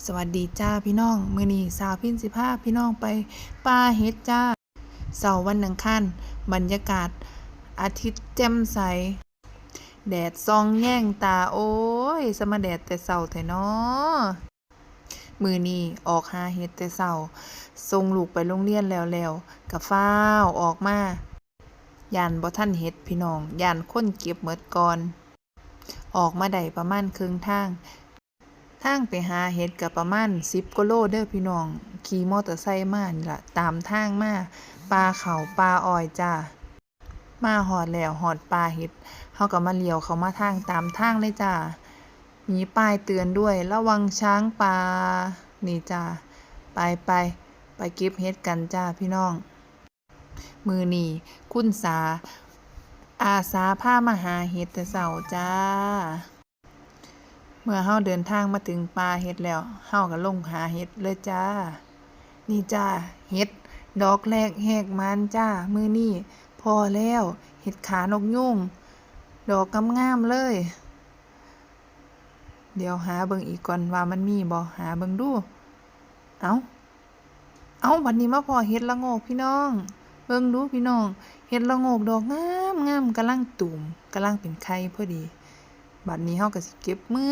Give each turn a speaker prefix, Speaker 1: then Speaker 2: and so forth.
Speaker 1: สวัสดีจ้าพี่น้องมื้อนี้สาวพินสิพาพี่น้องไปป่าเฮ็ดจ้าเสาร์วันอังคารบรรยากาศอาทิตย์แจ่มใสแดดส่องแย่งตาโอ้ยสมาแดดแต่เช้าแท้น้อมื้อนี้ออกหาเฮ็ดแต่เช้าส่งลูกไปโรงเรียนแล้วก็ฟ้าวออกมาย้านบ่ทันเฮ็ดพี่น้องย้านคนเก็บหมดก่อนออกมาได้ประมาณครึ่งทางไปหาเห็ดก็ประมาณ10 กว่าโลเด้อพี่น้องขี่มอเตอร์ไซค์มานี่ล่ะตามทางมาป่าเขาป่าอ้อยจ้ามาฮอดแล้วฮอดป่าเห็ดเฮาก็มาเลี้ยวเข้ามาทางตามทางเลยจ้ามีป้ายเตือนด้วยระวังช้างป่านี่จ้าไปเก็บเห็ดกันจ้าพี่น้องมื้อนี้คุณสาอาสาพามาหาเห็ดแต่เช้าจ้าเมื่อเฮาเดินทางมาถึงป่าเห็ดแล้วเฮาก็ลงหาเห็ดเลยจ้านี่จ้าเห็ดดอกแรกแหกมันจ้ามื้อนี้พอแล้วเห็ดขานกยูงดอกงามๆเลยเดี๋ยวหาเบิ่งอีกก่อนว่ามันมีบ่หาเบิ่งดูเอ้าวันนี้มาพอเห็ดละโงกพี่น้องเบิ่งดูพี่น้องเห็ดละโงกดอกงามๆกำลังตุ่มกำลังเป็นไข่พอดีบัดนี้เฮาก็สิเก็บมื้อ